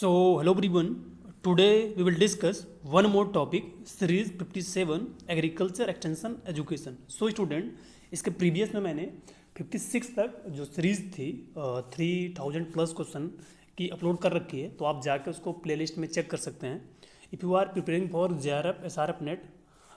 Hello everyone. Today we will discuss one more topic, series 57 Agriculture Extension Education. Student, इसके previous में मैंने 56 तक जो सीरीज थी 3000 प्लस क्वेश्चन की अपलोड कर रखी है, तो आप जाकर उसको प्लेलिस्ट में चेक कर सकते हैं. If you are preparing for JRF SRF NET,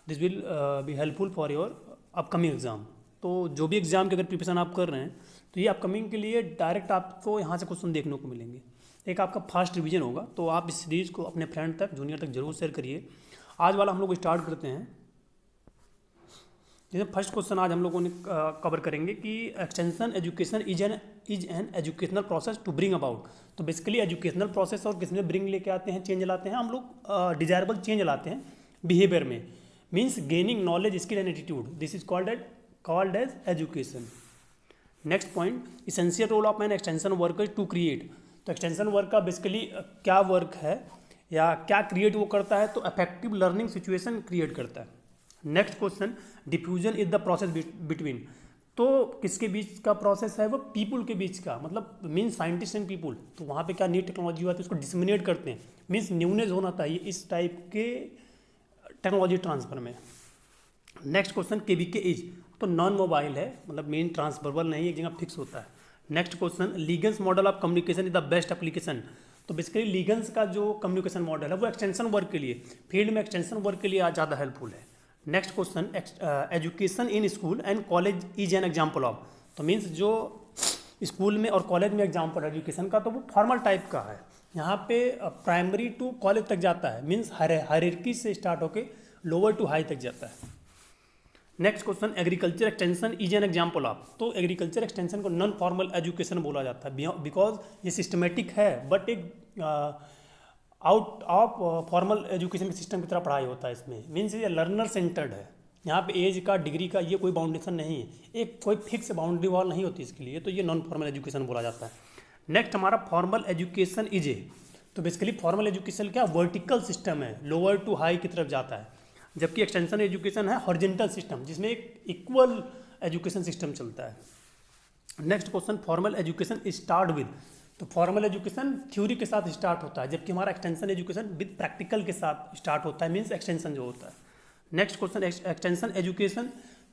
this will be helpful for your upcoming exam. तो जो भी एग्जाम की अगर प्रिपरेशन आप कर रहे हैं, तो ये अपकमिंग के लिए डायरेक्ट आपको यहाँ से क्वेश्चन देखने को मिलेंगे. एक आपका फास्ट रिवीजन होगा. तो आप इस सीरीज़ को अपने फ्रेंड तक, जूनियर तक जरूर शेयर करिए. आज वाला हम लोग स्टार्ट करते हैं. जैसे फर्स्ट क्वेश्चन आज हम लोगों ने कवर करेंगे कि extension education is an educational process to bring about. तो बेसिकली एजुकेशनल प्रोसेस और किसमें ब्रिंग लेके आते हैं, चेंज लाते हैं हम लोग, डिजायरेबल चेंज लाते हैं बिहेवियर में. Means gaining knowledge, skill and attitude. This is called as education. Next point, essential role of an extension worker to create. तो एक्सटेंशन वर्क का बेसिकली क्या वर्क है या क्या क्रिएट वो करता है, तो इफेक्टिव लर्निंग सिचुएशन क्रिएट करता है. Next question, diffusion is the process between. तो किसके बीच का प्रोसेस है, वो पीपुल के बीच का, मतलब मीन्स साइंटिस्ट एंड पीपुल. तो वहाँ पे क्या न्यू टेक्नोलॉजी हुआ है तो उसको डिसमिनेट करते हैं. मीन्स न्यूनेज होना चाहिए इस टाइप के टेक्नोलॉजी ट्रांसफर में. Next question, KBK is. तो नॉन मोबाइल है, मतलब मेन ट्रांसफरेबल नहीं, एक जगह फिक्स होता है. Next question, Leagans model of communication is the best application. तो बेसिकली लीगन्स का जो कम्युनिकेशन मॉडल है वो एक्सटेंशन वर्क के लिए, फील्ड में एक्सटेंशन वर्क के लिए ज़्यादा हेल्पफुल है. Next question, education in school and college is an example of. तो मीन्स जो स्कूल में और कॉलेज में एग्जाम्पल एजुकेशन का, तो वो फॉर्मल टाइप का है. यहाँ पे प्राइमरी टू कॉलेज तक जाता है, मीन्स हायरार्की से स्टार्ट होके लोअर टू हाई तक जाता है. Next question, agriculture extension is an example of. तो एग्रीकल्चर एक्सटेंशन को नॉन फॉर्मल एजुकेशन बोला जाता है बिकॉज ये सिस्टमेटिक है, बट एक आउट ऑफ फॉर्मल एजुकेशन के सिस्टम की तरह पढ़ाई होता है इसमें. मीन्स ये लर्नर सेंटर्ड है. यहाँ पे एज का, डिग्री का ये कोई बाउंडेशन नहीं है, एक कोई फिक्स बाउंड्री वॉल नहीं होती इसके लिए, तो ये नॉन फॉर्मल एजुकेशन बोला जाता है. नेक्स्ट हमारा फॉर्मल एजुकेशन इज ए. तो बेसिकली फॉर्मल एजुकेशन क्या, वर्टिकल सिस्टम है, लोअर टू हाई की तरफ जाता है, जबकि एक्सटेंशन एजुकेशन है हॉरिजॉन्टल सिस्टम, जिसमें एक इक्वल एजुकेशन सिस्टम चलता है. Next question, formal education start with. तो फॉर्मल एजुकेशन थ्योरी के साथ स्टार्ट होता है, जबकि हमारा एक्सटेंशन एजुकेशन विद प्रैक्टिकल के साथ स्टार्ट होता है, मीन्स एक्सटेंशन जो होता है. Next question, extension education.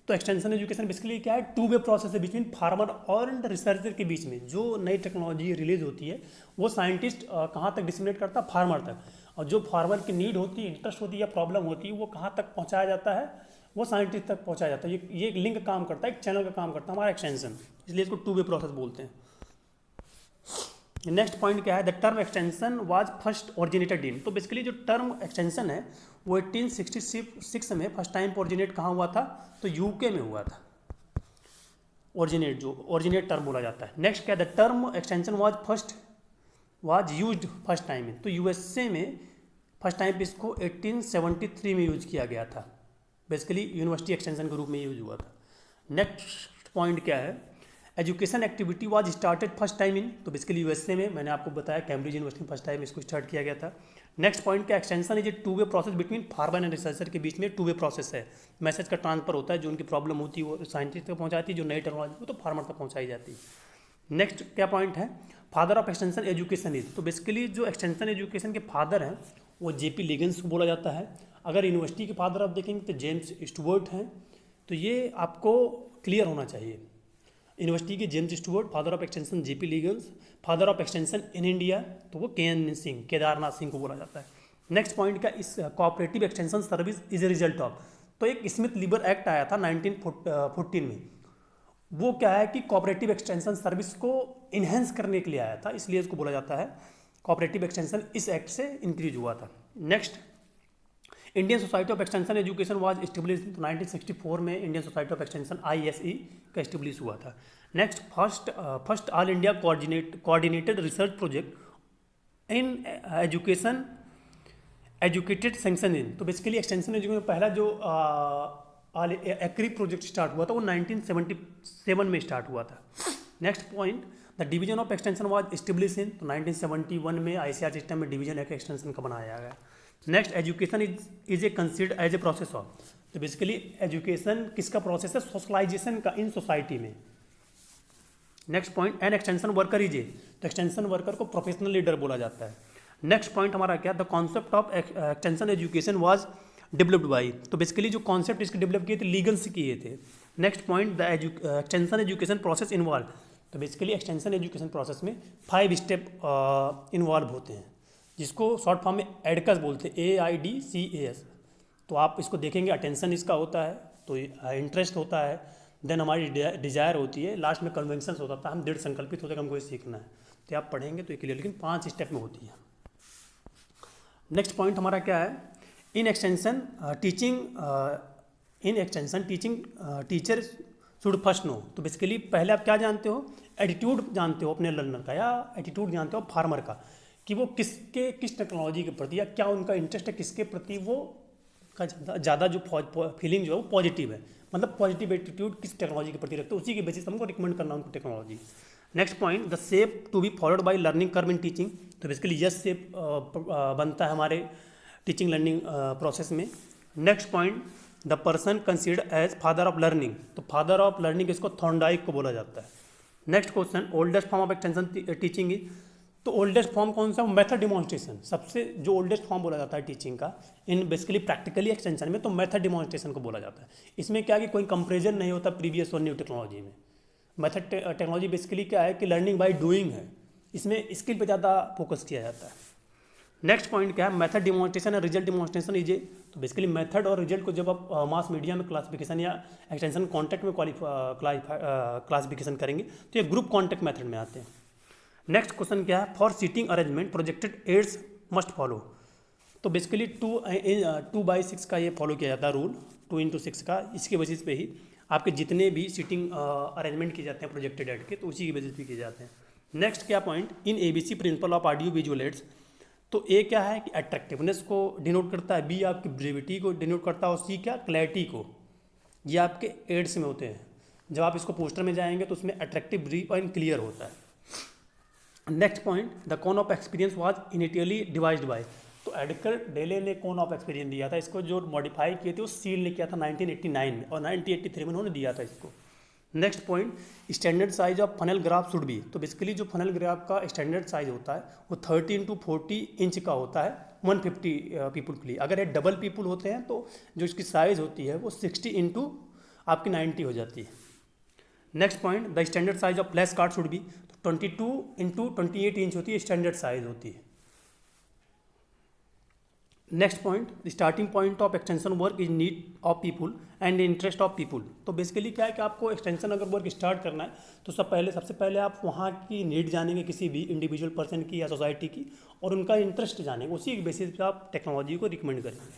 तो एक्सटेंशन एजुकेशन बेसिकली क्या है, टू वे प्रोसेस है बिटवीन फार्मर और रिसर्चर के बीच में. जो नई टेक्नोलॉजी रिलीज होती है वो साइंटिस्ट कहाँ तक डिसमिनेट करता है, फार्मर तक, और जो फार्मर की नीड होती है, इंटरेस्ट होती है या प्रॉब्लम होती है, वो कहाँ तक पहुँचाया जाता है, वो साइंटिस्ट तक पहुँचाया जाता है. ये एक लिंक काम करता है, एक चैनल का काम करता है हमारा एक्सटेंशन, इसलिए इसको टू वे प्रोसेस बोलते हैं. नेक्स्ट पॉइंट क्या है, the term extension was first originated in. तो बेसिकली जो टर्म एक्सटेंशन है वो 1866 में फर्स्ट टाइम ओरिजिनेट कहाँ हुआ था, तो यूके में हुआ था. ओरिजिनेट टर्म बोला जाता है. नेक्स्ट क्या है, the term extension was used first time in. तो यूएसए में फर्स्ट टाइम इसको 1873 में यूज किया गया था, बेसिकली यूनिवर्सिटी एक्सटेंशन के रूप में यूज हुआ था. नेक्स्ट पॉइंट क्या है, education activity was started first time in. तो बेसिकली यूएसए में, मैंने आपको बताया कैम्ब्रिज यूनिवर्सिटी फर्स्ट टाइम इसको स्टार्ट किया गया था. नेक्स्ट पॉइंट क्या, extension is a two way process between farmer and researcher के बीच में टू वे प्रोसेस है. मैसेज का ट्रांसफर होता है, जो उनकी प्रॉब्लम होती है वो साइंटिस्ट तक पहुँचाती है, जो नई टेक्नोलॉजी वो तो फार्मर तक पहुँचाई जाती है. नेक्स्ट क्या पॉइंट है, father of extension education is. तो बेसिकली जो एक्सटेंशन एजुकेशन के फादर हैं वो JP लिगन्स को बोला जाता है. अगर यूनिवर्सिटी के फादर आप देखेंगे तो जेम्स स्टुअर्ट हैं. तो ये आपको क्लियर होना चाहिए. यूनिवर्सिटी के James Stuart, father of extension JP Leagans, father of extension in India तो वो KN सिंह, केदारनाथ सिंह को बोला जाता है. नेक्स्ट पॉइंट का, इस cooperative extension service is a result of. तो एक स्मिथ लिबर एक्ट आया था 1914 में. वो क्या है कि कोऑपरेटिव एक्सटेंशन सर्विस को इन्हेंस करने के लिए आया था, इसलिए इसको बोला जाता है कोऑपरेटिव एक्सटेंशन. इस एक्ट से इंक्रीज हुआ था. Next, Indian Society of extension education was establish. 1964 में Indian Society of Extension ISE का एस्टेब्लिश हुआ था. Next, first All India Coordinated Research Project in education educated sanction in. तो बेसिकली एक्सटेंशन एजुकेशन में पहला जो एक्री प्रोजेक्ट स्टार्ट हुआ था वो 1977 में स्टार्ट हुआ था. Next point, the division of extension was establish in. तो 1971 में ICR सिस्टम में डिवीजन एक्सटेंशन का बनाया गया. Next, education is a considered as a process of. तो बेसिकली एजुकेशन किसका प्रोसेस है, सोशलाइजेशन का इन सोसाइटी में. Next point, an extension worker is a. तो एक्सटेंशन वर्कर को प्रोफेशनल लीडर बोला जाता है. नेक्स्ट पॉइंट हमारा क्या, the concept of extension education was developed by, तो बेसिकली जो कॉन्सेप्ट इसके डेवलप किए थे लीगल से किए थे। Next point, the extension education process involve, तो बेसिकली एक्सटेंशन एजुकेशन प्रोसेस में 5 स्टेप इन्वॉल्व होते हैं, जिसको शॉर्ट फॉर्म में एडकस बोलते हैं, AIDCAS। तो आप इसको देखेंगे, अटेंशन इसका होता है, तो इंटरेस्ट होता है, देन हमारी डिजायर होती है, लास्ट में कन्वेंशन होता है, हम दृढ़ संकल्पित होते हैं कि हमको ये सीखना है। तो आप पढ़ेंगे तो ये क्लियर, लेकिन 5 स्टेप में होती है। नेक्स्ट पॉइंट हमारा क्या है, in extension teaching teacher should first know, तो बेसिकली पहले आप क्या जानते हो, एटीट्यूड जानते हो अपने लर्नर का, या एटीट्यूड जानते हो फार्मर का, कि वो किस टेक्नोलॉजी के प्रति या क्या उनका इंटरेस्ट है, किसके प्रति वो का ज़्यादा जो फीलिंग जो है वो पॉजिटिव है, मतलब पॉजिटिव एटीट्यूड किस टेक्नोलॉजी के प्रति रखते हैं, उसी के बेसिस हमको रिकमेंड करना उनको technology. Next point, the shape to be followed by learning curve in teaching, तो बेसिकली यस शेप बनता है हमारे टीचिंग लर्निंग प्रोसेस में। Next point, the person considered as father of learning, तो फादर ऑफ लर्निंग इसको Thorndike को बोला जाता है। Next question, oldest form of extension teaching is, तो ओल्डेस्ट फॉर्म कौन सा, मेथड डिमॉन्स्ट्रेशन, सबसे जो ओल्डेस्ट फॉर्म बोला जाता है टीचिंग का इन बेसिकली प्रैक्टिकली एक्सटेंशन में, तो मेथड डिमॉन्स्ट्रेशन को बोला जाता है। इसमें क्या कि कोई कंपेरिजन नहीं होता प्रीवियस और न्यू टेक्नोलॉजी में। मेथड टेक्नोलॉजी बेसिकली क्या है कि लर्निंग बाय डूइंग है, इसमें स्किल पे ज़्यादा फोकस किया जाता है। नेक्स्ट पॉइंट क्या है, मेथड डिमॉन्स्ट्रेशन और रिजल्ट डिमॉन्स्ट्रेशन इज ए, तो बेसिकली मेथड और रिजल्ट को जब आप मास मीडिया में क्लासिफिकेशन या एक्सटेंशन कॉन्टेक्ट में क्लासिफिकेशन करेंगे तो ये ग्रुप कॉन्टेक्ट मेथड में आते हैं। नेक्स्ट क्वेश्चन क्या है, for seating arrangement projected aids must follow, तो बेसिकली 2/6 का ये फॉलो किया जाता है रूल, 2x6 का, इसके बेसिस पे ही आपके जितने भी सीटिंग अरेंजमेंट किए जाते हैं प्रोजेक्टेड एड के, तो उसी के बेसिस पे किए जाते हैं। नेक्स्ट क्या point, in ABC principle of audio visual aids, तो ए क्या है कि अट्रैक्टिवनेस को डिनोट करता है, बी आपकी ब्रेविटी को डिनोट करता है, और सी क्या क्लैरिटी को। ये आपके एड्स में होते हैं, जब आप इसको पोस्टर में जाएंगे तो उसमें अट्रैक्टिव, ब्रीफ एंड क्लियर होता है। Next point, the cone of experience was initially devised by, तो एडगर डेले ने कोन ऑफ एक्सपीरियंस दिया था, इसको जो मॉडिफाई किए थे वो सील ने किया था 1989 में, और 1983 में उन्होंने दिया था इसको। Next point, standard size of funnel graph should be, तो बेसिकली जो फनल ग्राफ का स्टैंडर्ड साइज होता है वो 30 × 40 इंच का होता है 150 पीपुल के लिए। अगर ये डबल पीपुल होते हैं तो जो इसकी साइज होती है वो 60 × आपकी 90 हो जाती है। Next point, the standard size of flash card should be, तो 22 × 28 इंच होती है, स्टैंडर्ड साइज होती है। Next point, the starting point of extension work is need of people and interest of people, तो बेसिकली क्या है कि आपको एक्सटेंशन अगर वर्क स्टार्ट करना है तो सबसे पहले आप वहाँ की नीड जानेंगे, किसी भी इंडिविजुअल पर्सन की या सोसाइटी की, और उनका इंटरेस्ट जानेंगे, उसी के बेसिस पे आप टेक्नोलॉजी को रिकमेंड करेंगे।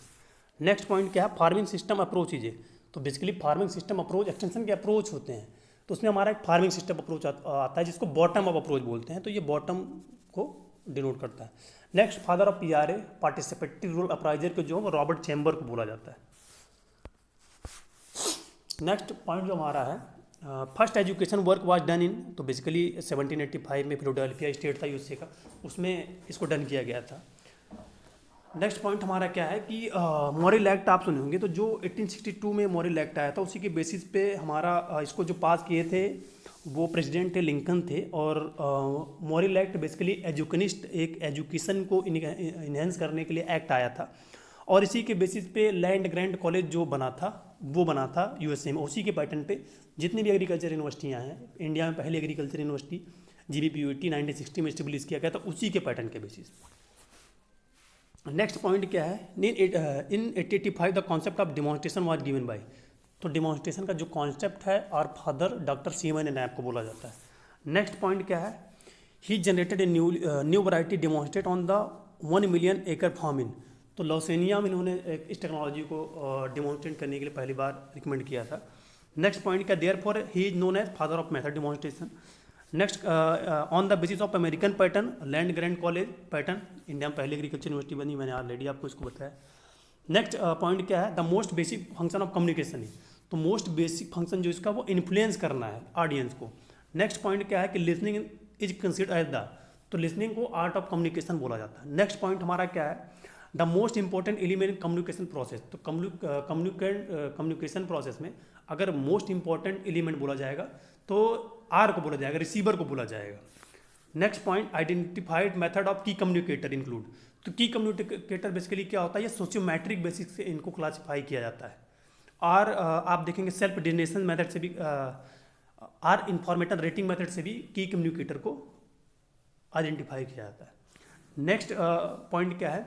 नेक्स्ट पॉइंट क्या है, फार्मिंग सिस्टम अप्रोच इज, तो basically farming system approach extension के अप्रोच होते हैं, तो उसमें हमारा एक फार्मिंग सिस्टम अप्रोच आता है जिसको बॉटम अप अप्रोच बोलते हैं, तो ये बॉटम को डिनोट करता है। Next, father of PRA participatory rural appraiser को जो है रॉबर्ट चैम्बर को बोला जाता है। नेक्स्ट पॉइंट जो हमारा है, first education work was done in, तो बेसिकली 1785 में फिलाडेल्फिया स्टेट था USA का, उसमें इसको डन किया गया था। नेक्स्ट पॉइंट हमारा क्या है कि मॉरल एक्ट आप सुने होंगे, तो जो 1862 में मॉरल एक्ट आया था उसी के बेसिस पे हमारा इसको जो पास किए थे वो प्रेसिडेंट थे लिंकन थे, और मॉरल एक्ट बेसिकली एजुकनिस्ट, एक एजुकेशन को इन्हेंस करने के लिए एक्ट आया था, और इसी के बेसिस पे लैंड ग्रांट कॉलेज जो बना था वो बना था USA में, उसी के पैटर्न पे जितनी भी एग्रीकल्चर यूनिवर्सिटियाँ हैं, इंडिया में पहली एग्रीकल्चर यूनिवर्सिटी GBPUT 1960 में इस्टेब्लिश किया गया था, उसी के पैटर्न के बेसिस। नेक्स्ट पॉइंट क्या है, in 1885 the concept of demonstration was given by, तो डिमॉन्स्ट्रेशन का जो कॉन्सेप्ट है और father doctor Seaman and Knapp को बोला जाता है। नेक्स्ट पॉइंट क्या है, he generated a new variety demonstrate on the 1 million acre farm in, तो लॉसेनिया में इन्होंने इस टेक्नोलॉजी को डिमॉन्स्ट्रेट करने के लिए पहली बार रिकमेंड किया था। नेक्स्ट पॉइंट क्या, therefore he is known as father of method demonstration. Next, on the basis of American pattern land grant college pattern, India में पहली एग्रीकल्चर यूनिवर्सिटी बनी, मैंने ऑलरेडी आपको इसको बताया। नेक्स्ट पॉइंट क्या है, the most basic function of communication है, तो मोस्ट बेसिक फंक्शन जो इसका वो इन्फ्लुएंस करना है ऑडियंस को। नेक्स्ट पॉइंट क्या है कि listening is considered as the, तो लिसनिंग को आर्ट ऑफ कम्युनिकेशन बोला जाता है। नेक्स्ट पॉइंट हमारा क्या है, the most important element in communication process, तो कम्युनिकेशन प्रोसेस में अगर मोस्ट इंपॉर्टेंट एलिमेंट बोला जाएगा तो आर को बोला जाएगा, रिसीवर को बोला जाएगा। Next point, identified method of की कम्युनिकेटर इंक्लूड। तो की कम्युनिकेटर बेसिकली क्या होता है, ये सोशियोमेट्रिक बेसिस से इनको क्लासिफाई किया जाता है। और आप देखेंगे सेल्फ डिनेशन मेथड से भी आर इंफॉर्मेटर रेटिंग मेथड से भी की कम्युनिकेटर को आइडेंटिफाई किया जाता है। नेक्स्ट पॉइंट क्या है,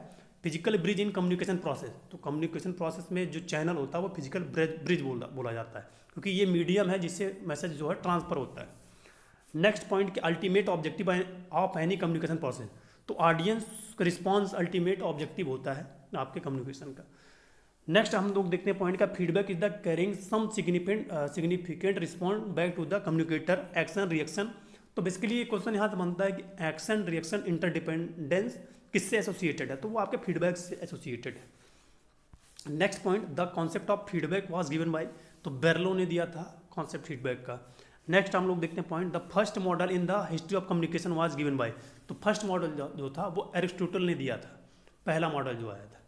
फिजिकल ब्रिज इन कम्युनिकेशन प्रोसेस। तो कम्युनिकेशन प्रोसेस में जो चैनल होता है वो फिजिकल ब्रिज बोला जाता है, क्योंकि ये मीडियम है जिससे मैसेज जो है ट्रांसफर होता है। नेक्स्ट पॉइंट के ultimate objective of any communication process. तो ऑडियंस रिस्पॉन्स अल्टीमेट ऑब्जेक्टिव होता है आपके कम्युनिकेशन का। नेक्स्ट हम लोग देखते हैं पॉइंट का, feedback is the carrying some significant respond back to the communicator, action reaction. तो बेसिकली ये क्वेश्चन यहाँ से बनता है कि एक्शन रिएक्शन इंटरडिपेंडेंस किससे एसोसिएटेड है, तो वो आपके फीडबैक से एसोसिएटेड है। Next point, the concept of feedback was given by, तो बेरलो ने दिया था कॉन्सेप्ट फीडबैक का। नेक्स्ट हम लोग देखते हैं point, the first model in the history of communication was given by. तो फर्स्ट मॉडल जो था वो एरिस्टोटल ने दिया था, पहला मॉडल जो आया था,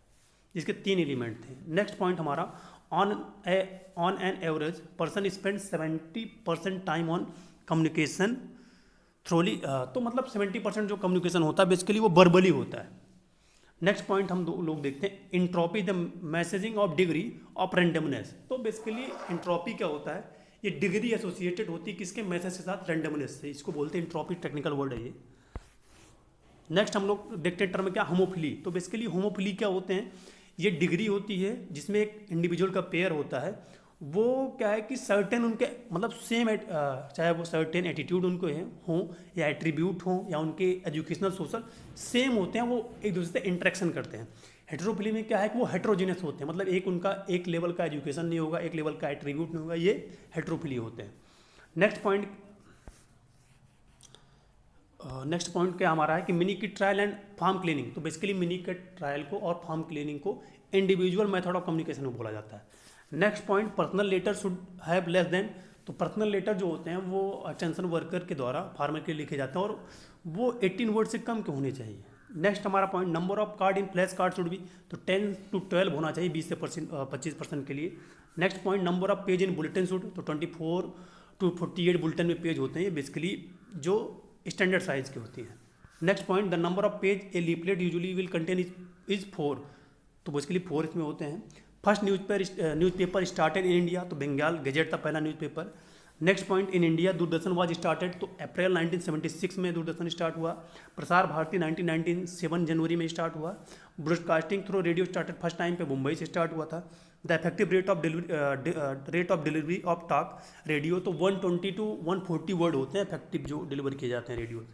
जिसके 3 एलिमेंट थे। नेक्स्ट पॉइंट हमारा, on an average person spend 70% time on communication thoroughly. तो मतलब 70% जो कम्युनिकेशन होता है बेसिकली वो वर्बली होता है। नेक्स्ट पॉइंट हम लोग देखते हैं, entropy the messaging of degree of randomness. तो बेसिकली इंट्रोपी क्या होता है, ये डिग्री एसोसिएटेड होती है किसके, मैसेज के साथ, रेंडमनेस से। इसको बोलते हैं इंट्रोपी, टेक्निकल वर्ड है ये। नेक्स्ट हम लोग देखते हैं टर्म क्या, होमोफिली। तो बेसिकली होमोफिली क्या होते हैं, ये डिग्री होती है जिसमें एक इंडिविजुअल का पेयर होता है, वो क्या है कि सर्टेन उनके मतलब सेम, चाहे वो सर्टेन एटीट्यूड उनको हों या एट्रीब्यूट हों या उनके एजुकेशनल सोशल सेम होते हैं, वो एक दूसरे से इंटरेक्शन करते हैं। हेट्रोफिली में क्या है कि वो हेट्रोजीनियस होते हैं, मतलब एक उनका एक लेवल का एजुकेशन नहीं होगा, एक लेवल का एट्रीब्यूट नहीं होगा, ये हेट्रोफिली होते हैं। नेक्स्ट पॉइंट क्या हमारा है कि mini kit trial and farm cleaning. तो बेसिकली मिनी किट ट्रायल को और फार्म क्लीनिंग को इंडिविजुअल मेथड ऑफ कम्युनिकेशन में बोला जाता है। Next point, personal letter should have less than. तो पर्सनल लेटर जो होते हैं वो एक्सटेंशन वर्कर के द्वारा फार्मर के लिए लिखे जाते हैं और वो 18 वर्ड से कम के होने चाहिए। नेक्स्ट हमारा point, number of card in flash card should भी, तो 10 to 12 होना चाहिए 20 से 25% के लिए। Next point, number of page in bulletin should, तो 24 to 48 बुलेटिन में पेज होते हैं बेसिकली जो स्टैंडर्ड साइज की होती हैं। Next point, the number of page A leaflet usually will contain is 4, तो बेसिकली 4 इसमें होते हैं। First newspaper started in India, तो बंगाल गजेट था पहला newspaper. Next point, in India Doordarshan was started, तो अप्रैल 1976 में दूरदर्शन स्टार्ट हुआ। प्रसार भारती 1997 जनवरी में स्टार्ट हुआ। Broadcasting through radio started first time पे मुंबई से स्टार्ट हुआ था। The effective rate of delivery of talk radio, तो 120 to 140 वर्ड होते हैं इफेक्टिव जो डिलीवर किए जाते हैं रेडियो।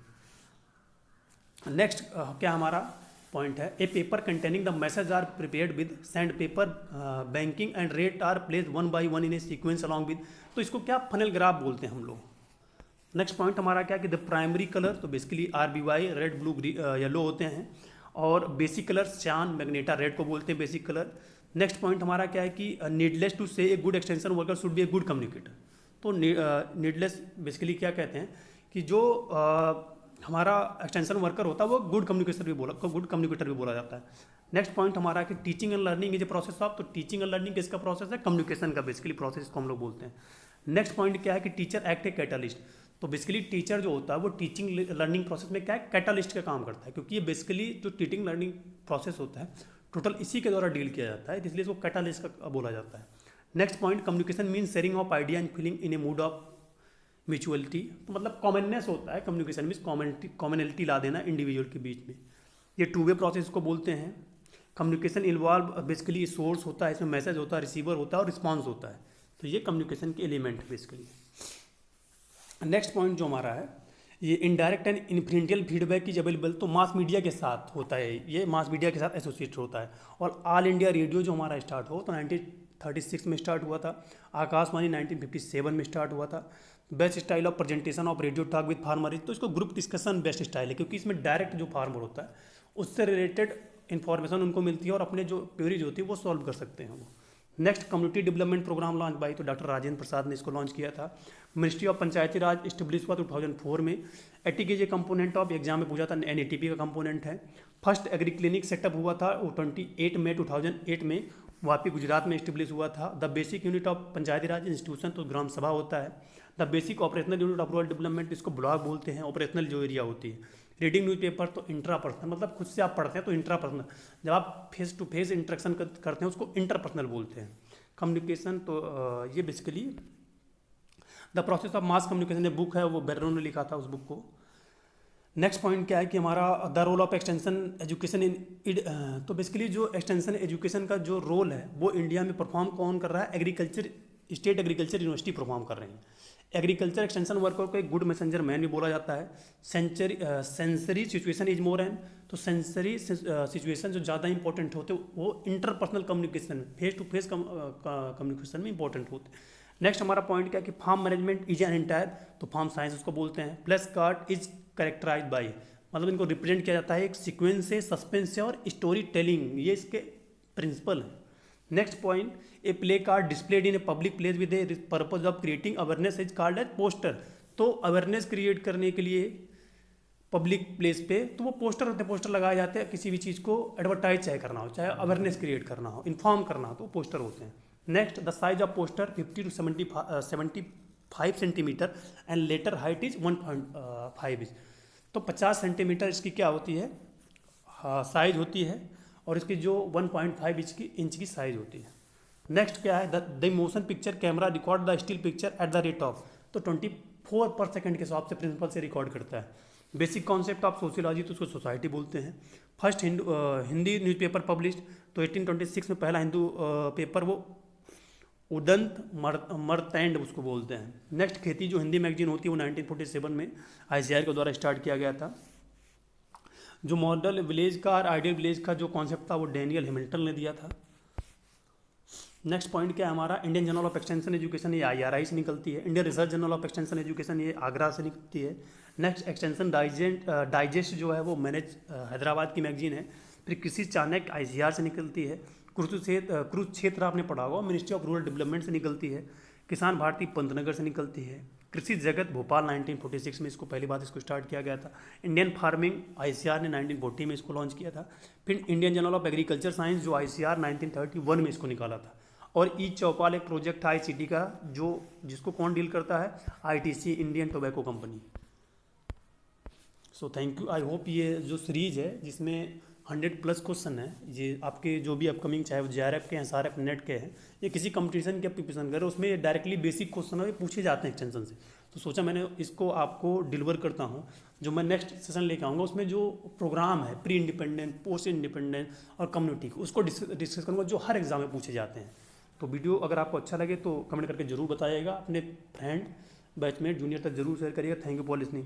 नेक्स्ट क्या हमारा पॉइंट है, a paper containing the message are prepared with sand paper banking and rate are place 1 by 1 in a sequence along with, तो इसको क्या फनल ग्राफ बोलते हैं हम लोग। नेक्स्ट पॉइंट हमारा क्या कि द प्राइमरी कलर, तो basically RBY red blue yellow होते हैं, और बेसिक कलर श्यान मैग्नेटा रेड को बोलते हैं बेसिक कलर। नेक्स्ट पॉइंट हमारा क्या है कि नीडलेस टू से a good extension worker should be a good communicator. तो नीडलेस बेसिकली क्या कहते हैं कि जो हमारा एक्सटेंशन वर्कर होता है वो गुड कम्युनिकेटर भी बोला जाता है। नेक्स्ट पॉइंट हमारा कि teaching and learning is a process of, तो टीचिंग एंड लर्निंग किसका प्रोसेस है, कम्युनिकेशन का बेसिकली प्रोसेस को हम लोग बोलते हैं। नेक्स्ट पॉइंट क्या है कि टीचर एक्ट ए कैटालिस्ट, तो बेसिकली टीचर जो होता है वो टीचिंग लर्निंग प्रोसेस में क्या है, कैटालिस्ट का काम करता है, क्योंकि ये बेसिकली जो टीचिंग लर्निंग प्रोसेस होता है टोटल इसी के द्वारा डील किया जाता है, इसलिए इसको कैटालिस्ट का बोला जाता है। Next point, communication mean sharing of idea and feeling in A mood off mutuality, तो मतलब कॉमननेस होता है कम्युनिकेशन में, कॉमनलिटी ला देना इंडिविजुअल के बीच में। ये टू वे प्रोसेस को बोलते हैं। कम्युनिकेशन इन्वॉल्व बेसिकली सोर्स होता है, इसमें मैसेज होता है, रिसीवर होता है और रिस्पॉन्स होता है, तो ये कम्युनिकेशन के एलिमेंट है बेसिकली। नेक्स्ट पॉइंट जो हमारा है, ये indirect and influential feedback is available, तो मास मीडिया के साथ होता है, ये मास मीडिया के साथ एसोसिएट होता है। और ऑल इंडिया रेडियो जो हमारा स्टार्ट हो तो 1936 में स्टार्ट हुआ था। आकाशवाणी 1957 में स्टार्ट हुआ था। Best style of presentation of radio talk with farmer, तो इसको ग्रुप डिस्कशन बेस्ट स्टाइल है, क्योंकि इसमें डायरेक्ट जो फार्मर होता है उससे रिलेटेड इन्फॉर्मेशन उनको मिलती है और अपने जो क्वेरीज होती है वो सॉल्व कर सकते हैं वो। Next, community development programme launch by, तो डॉक्टर राजेंद्र प्रसाद ने इसको लॉन्च किया था। Ministry of Panchayati Raj establish हुआ 2004 में। ATIC is a component of, exam में पूछा था, NATP का कंपोनेंट है। फर्स्ट एग्री क्लिनिक सेटअप हुआ था 28 मई 2008 में, वापी गुजरात में इस्टेब्लिश हुआ था। The basic unit of Panchayati Raj institution, तो ग्राम सभा होता है। The basic operational unit of rural development, इसको ब्लॉक बोलते हैं, ऑपरेशनल जो एरिया होती है। रीडिंग न्यूज़पेपर तो इंट्रापर्सनल, मतलब खुद से आप पढ़ते हैं तो इंट्रापर्सनल, जब आप फेस टू फेस इंटरेक्शन करते हैं उसको इंटरपर्सनल बोलते हैं। कम्युनिकेशन तो ये basically the process of mass communication, जो बुक है वो बेर्रोन ने लिखा था उस बुक को। नेक्स्ट पॉइंट क्या है कि हमारा the role of extension education in तो बेसिकली जो एक्सटेंशन एजुकेशन का जो रोल है वो इंडिया में परफॉर्म कौन कर रहा है, agriculture, state agriculture university perform कर रहे हैं। एग्रीकल्चर एक्सटेंशन वर्कर को एक गुड मैसेंजर मैन भी बोला जाता है। Sensory situation is more an, तो सेंसरी सिचुएशन जो ज़्यादा इंपॉर्टेंट होते वो इंटरपर्सनल कम्युनिकेशन में, फेस टू फेस कम्युनिकेशन में इंपॉर्टेंट होते। नेक्स्ट हमारा पॉइंट क्या है कि farm management is an entire, तो फार्म साइंस उसको बोलते हैं। Placard is characterise by, मतलब इनको रिप्रेजेंट किया जाता है एक सीक्वेंस से, सस्पेंस से और स्टोरी टेलिंग, ये इसके प्रिंसिपल हैं। Next point, a placard displayed in a public place with a purpose of creating awareness is called as poster, तो अवेयरनेस क्रिएट करने के लिए पब्लिक प्लेस पे तो वो पोस्टर होते हैं, पोस्टर लगाए जाते हैं, किसी भी चीज़ को एडवर्टाइज चाहे करना हो, चाहे अवेयरनेस क्रिएट करना हो, इन्फॉर्म करना हो, तो पोस्टर होते हैं। Next, the size of poster 50 to 75 centimetre and later height is 1.5 inch, तो 50 सेंटीमीटर इसकी क्या होती है, साइज होती है, और इसकी जो 1.5 इंच की साइज होती है। नेक्स्ट क्या है, the motion picture camera record the still picture at the rate of, तो 24 पर सेकेंड के हिसाब से प्रिंसिपल से रिकॉर्ड करता है। बेसिक कॉन्सेप्ट ऑफ सोशियोलॉजी, तो उसको सोसाइटी बोलते हैं। फर्स्ट हिंदी न्यूज़पेपर पब्लिश, तो 1826 में पहला हिंदू पेपर वो उदंत मर्तैंड उसको बोलते हैं। नेक्स्ट, खेती जो हिंदी मैगजीन होती है वो 1947 में ICAR के द्वारा स्टार्ट किया गया था। जो मॉडल विलेज का और आइडियल विलेज का जो कॉन्सेप्ट था वो डैनियल हैमिल्टन ने दिया था। नेक्स्ट पॉइंट क्या है हमारा, Indian journal of extension education, ये IRI से निकलती है। Indian research journal of extension education, ये आगरा से निकलती है। नेक्स्ट, एक्सटेंशन डाइजेस्ट जो है वो मैनेज हैदराबाद की मैगजीन है। फिर कृषि चाणक्य ICAR से निकलती है। कुरुक्षेत्र आपने पढ़ा होगा, मिनिस्ट्री ऑफ रूरल डेवलपमेंट से निकलती है। किसान भारती पंतनगर से निकलती है। कृषि जगत भोपाल 1946 में इसको पहली बार इसको स्टार्ट किया गया था। इंडियन फार्मिंग ICAR ने 1940 में इसको लॉन्च किया था। फिर Indian journal of agriculture science जो ICAR 1931 में इसको निकाला था। और ई चौपाल एक प्रोजेक्ट था ICT का, जो जिसको कौन डील करता है, ITC, Indian tobacco company. So thank you, I hope ये जो सीरीज है जिसमें 100+ क्वेश्चन है, ये आपके जो भी अपकमिंग, चाहे वो JRF के हैं, SRF नेट के हैं, या किसी कंपटीशन के प्रिपरेशन करें, उसमें डायरेक्टली बेसिक क्वेश्चन है पूछे जाते हैं एक्सटेंशन से। तो सोचा मैंने इसको आपको डिलीवर करता हूँ। जो मैं नेक्स्ट सेशन लेके आऊँगा उसमें जो प्रोग्राम है प्री इंडिपेंडेंट, पोस्ट इंडिपेंडेंट और कम्युनिटी, उसको डिस्कस करूँगा जो हर एग्जाम में पूछे जाते हैं। तो वीडियो अगर आपको अच्छा लगे तो कमेंट करके जरूर बताइएगा। अपने फ्रेंड, बैचमेट, जूनियर तक जरूर शेयर करिएगा। Thank you for listening.